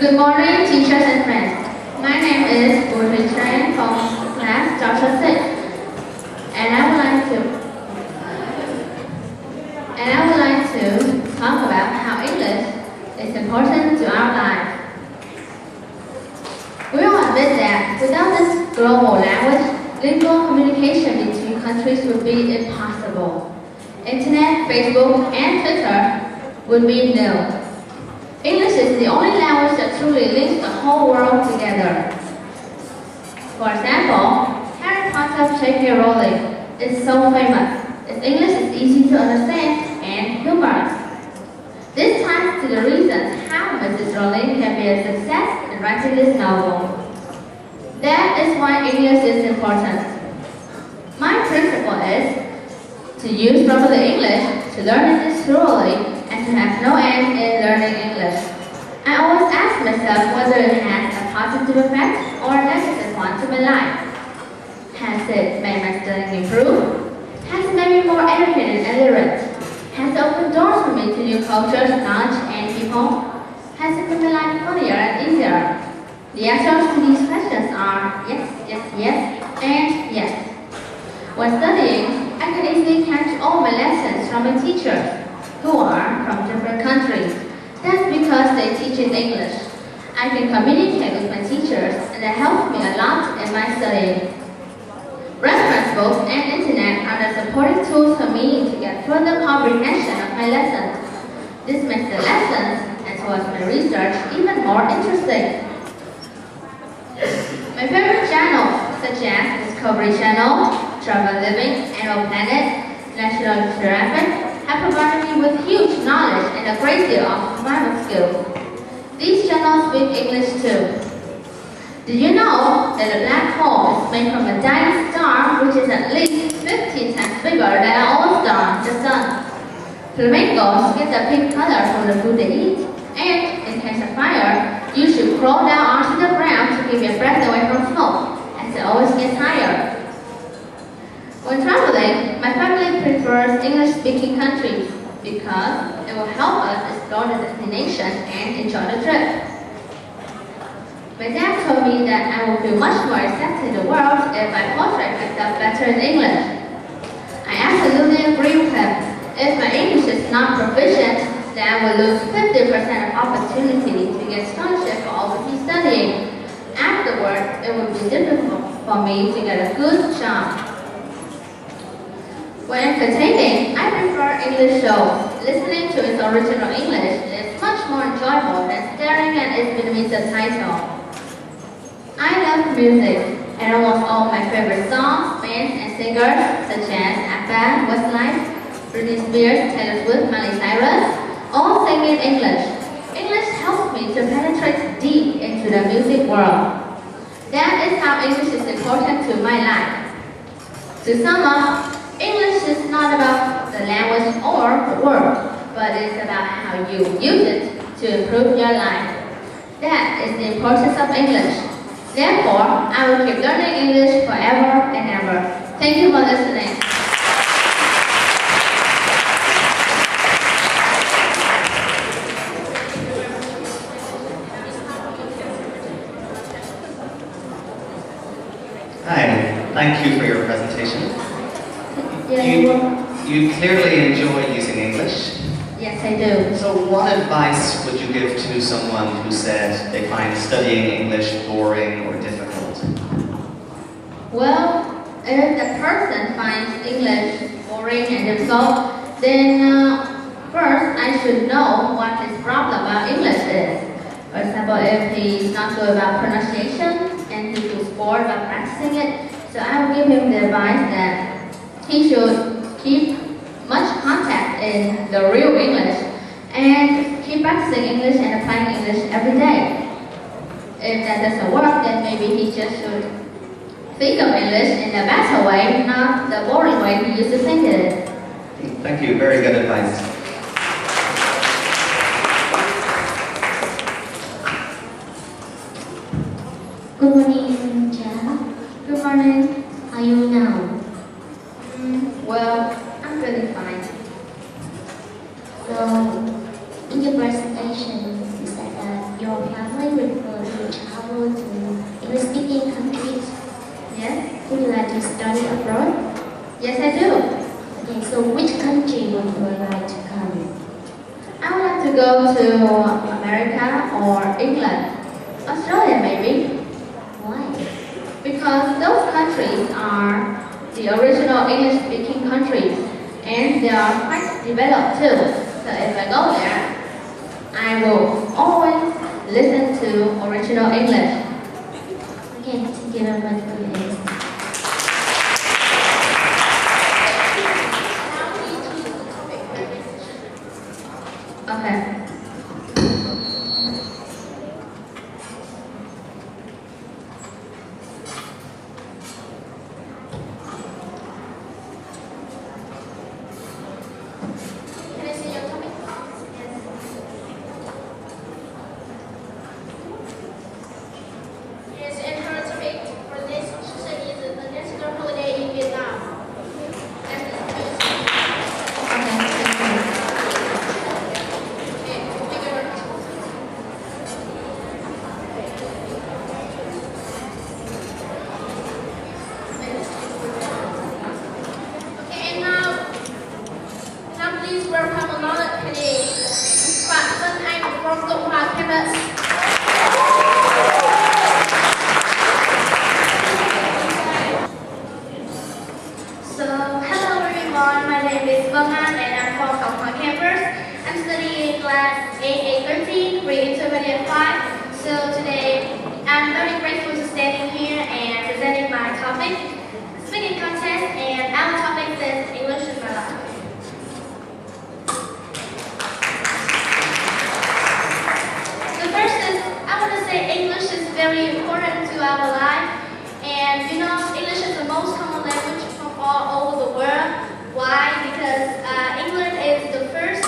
Good morning, teachers and friends. My name is Chen from class Chapter 6, and I would like to talk about how English is important to our life. We all admit that without this global language, lingual communication between countries would be impossible. Internet, Facebook, and Twitter would be nil. English is the only language that truly links the whole world together. For example, Harry Potter J.K. Rowling is so famous. Its English is easy to understand and humorous. This ties to the reasons how Mrs. Rowling can be a success in writing this novel. That is why English is important. My principle is to use proper English, to learn it thoroughly, and to have no end in learning English. I always ask myself whether it has a positive effect or a negative one to my life. Has it made my studying improve? Has it made me more educated and literate? Has it opened doors for me to new cultures, knowledge, and people? Has it made my life funnier and easier? The answers to these questions are yes, yes, yes, and yes. When studying, I can easily catch all my lessons from my teachers, who are from different countries. That's because they teach in English. I can communicate with my teachers, and that helps me a lot in my studying. Reference books and internet are the supporting tools for me to get further comprehension of my lessons. This makes the lessons, as well as my research, even more interesting. My favorite channels, such as Discovery Channel, Travel Living, Animal Planet, National Geographic, have provided me with huge knowledge and a great deal of survival skills. These channels speak English too. Did you know that a black hole is made from a dying star which is at least 15 times bigger than our own star, the sun? Flamingos get a pink color from the food they eat, and in case of fire, you should crawl down onto the ground to keep your breath away from smoke, as it always gets higher. When traveling, my family prefers English-speaking countries because it will help us explore the destination and enjoy the trip. My dad told me that I will feel much more accepted in the world if I portray myself better in English. I absolutely agree with him. If my English is not proficient, then I will lose 50% of opportunity to get scholarship for overseas studying. Afterwards, it will be difficult for me to get a good job. When entertaining, I prefer English shows. Listening to its original English is much more enjoyable than staring at its Vietnamese subtitle. I love music, and almost all my favorite songs, bands, and singers, such as ABBA, Westlife, Britney Spears, Taylor Swift, Miley Cyrus, all sing in English. English helps me to penetrate deep into the music world. That is how English is important to my life. To sum up, English is not about the language or the word, but it's about how you use it to improve your life. That is the importance of English. Therefore, I will keep learning English forever and ever. Thank you for listening. Hi, thank you for your presentation. Yes, you clearly enjoy using English. Yes, I do. So what advice would you give to someone who said they find studying English boring or difficult? Well, if the person finds English boring and difficult, then first I should know what his problem about English is. For example, if he's not good about pronunciation and he feels bored about practicing it, so I will give him the advice that he should keep much contact in the real English and keep practicing English and applying English every day. If that doesn't work, then maybe he just should think of English in a better way, not the boring way he used to think it. Thank you, very good advice. Good morning, Jia. Good morning. How are you now? Well, I'm really fine. So, in your presentation, you said that your family Would you like to study abroad? Yes, I do. Okay, so which country would you like to come? I would like to go to America or England. Australia, maybe. Why? Because those countries are the original English-speaking countries, and they are quite developed too. So if I go there, I will always listen to original English. Okay, thank you very much for your answer. Okay. Can I see your topic? Yes. Yes, and her topic for this session is the national holiday in Vietnam. That's the Okay, thank you. Okay, thank you very much. Okay, and now please welcome another candidate. Cao Thang from Cao Thang Campus. So, hello everyone, my name is Vân An and I'm from Cao Thang Campus. I'm studying class AA13, grade intermediate 5. So today, I'm very grateful to standing here and presenting my topic, speaking contest, and our topic is English is my life. The first is, I want to say English is very important to our life. And you know, English is the most common language from all over the world. Why? Because England is the first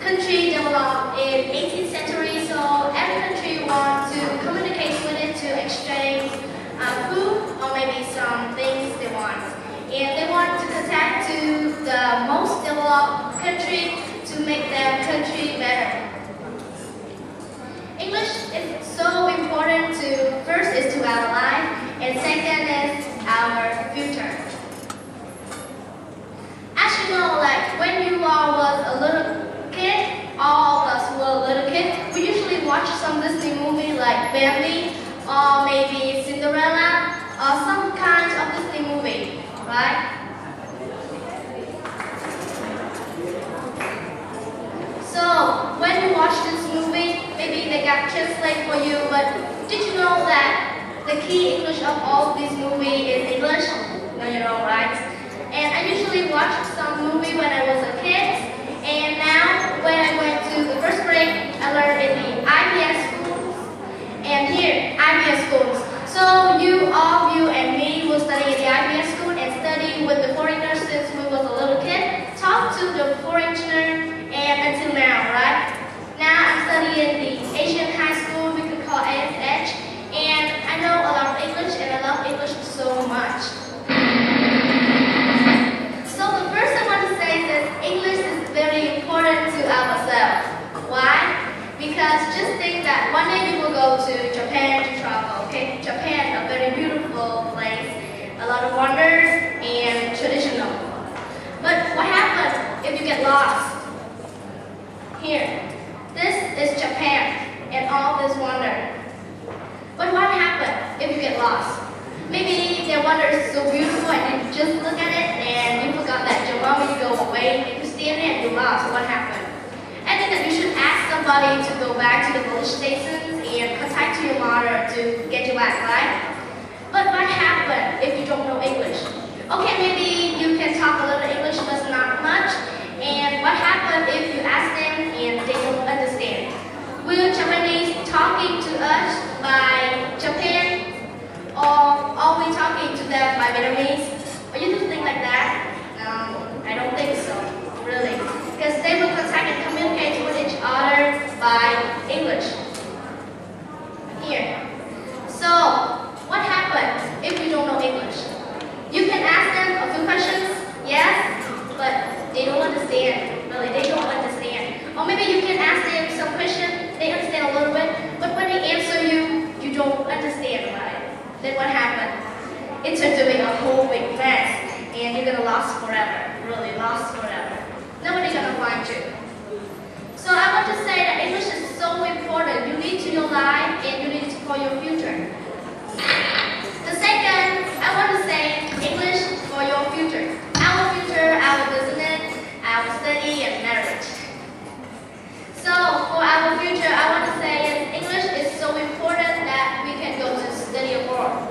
country developed in 18th century, so every country wants to communicate with it to exchange food or maybe some things they want. And they want to contact to the most developed country to make their country better. English is so important to, first is to our life, and second is our future. As you know, like when you was a little kid, all of us were little kids, we usually watch some Disney movie like Bambi, or maybe Cinderella, or some kind of Disney movie, right? So, when you watch this movie, maybe they got translate for you, but did you know that the key English of all these movies is English? No, you know, right? And I usually watch some movie when I was a kid, and now when I went to the first grade, I learned in the IBS schools, and here, IBS schools. So all of you and me will study in the IBS school and study with the foreigners since we was a little kid, talk to the foreigner, and until now, right? Now I'm studying the Asian high school, we could call ASH, and I know a lot of English and I love English so much. So the first I want to say is that English is very important to ourselves. Why? Because just think that one day you will go to Japan to travel, okay? Japan, a very beautiful place, a lot of wonders and traditional. But what happens if you get lost? Here, this is Japan and all this wonder. But what happens if you get lost? Maybe the wonder is so beautiful and you just look at it and you forgot that your mom you go away and you stand there and you're lost. What happened? I think that you should ask somebody to go back to the police stations and contact your mother to get you back, right? But what happens if you don't know English? Okay, maybe you can talk a little English but not much. And what happens if you ask them and they don't understand? Will Japanese talking to us by Japan, or are we talking to them by Vietnamese? Or you do think like that? No, I don't think so, really. Because they will contact and communicate with each other by English. Here. So, what happens if you don't know English? You can ask them a few questions, yes, but they don't understand. Really, they don't understand. Or maybe you can ask them some questions, they understand a little bit, but when they answer you, you don't understand, right? Then what happens? it turned to be a whole big mess, and you're gonna lost forever, really lost forever. Nobody's gonna find you. So I want to say that English is so important. You need to your life and you need it for your future. The second, I want to say English for your future. Our future, our business, our study and marriage. So for our future, I want to say is English is so important that we can go to study abroad.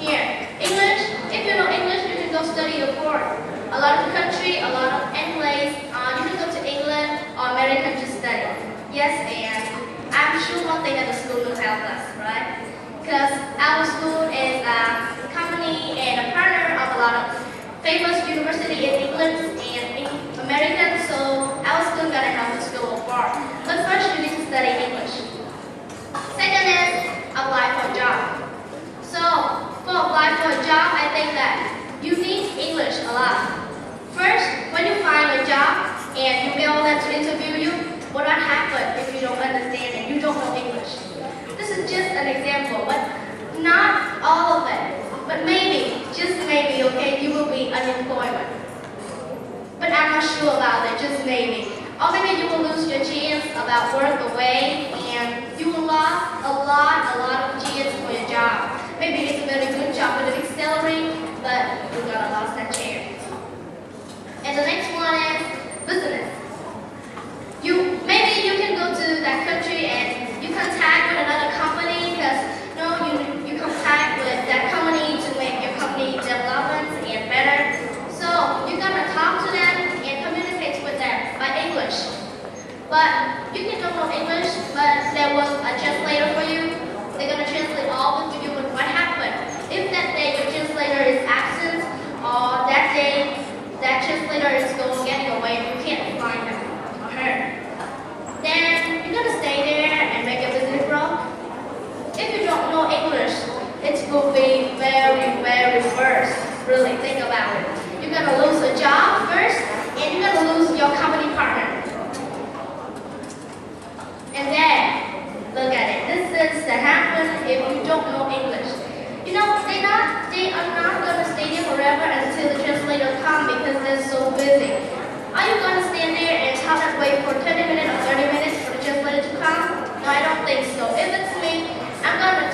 Here, English, if you know English, you can go study abroad. A lot of country, a lot of place, you can go to England or America to study. Yes, and I'm sure one thing that the school will help us, right? Because our school is a company and a partner of a lot of famous university in England and in America, so our school gonna help us go abroad. But first, you need to study English. Second is apply for a job. So for apply for a job, I think that you need English a lot. First, when you find a job and you mail them to interview you, what will happen if you don't understand and you don't know English? This is just an example, but not all of it. But maybe, just maybe, okay, you will be unemployed. But I'm not sure about it, just maybe. Or maybe you will lose your chance about work away and you will lose a lot of chance for your job. Maybe it's a very good job with a big salary, but you're gonna lose that chance. And the next one is business. Maybe you can go to that country and you contact with another company because you contact with that company to make your company development and better. So you're gonna talk to them and communicate with them by English. But you can don't know English, but there was a translator for you. They're gonna translate all with you with what happened. If that day your translator is absent or that day that translator is getting away and you can't find him or her, then you're gonna stay there and make your business grow. If you don't know English, it will be very, very worse. Really think about it. You're gonna lose a job first, and you're gonna lose your company partner. And then, look at it. This is to happen if you don't know English. They are not gonna stay there forever until the translator comes because they're so busy. Are you gonna stand there and have to wait for 20 minutes or 30 minutes for the translator to come? No, I don't think so. If it's me, I'm gonna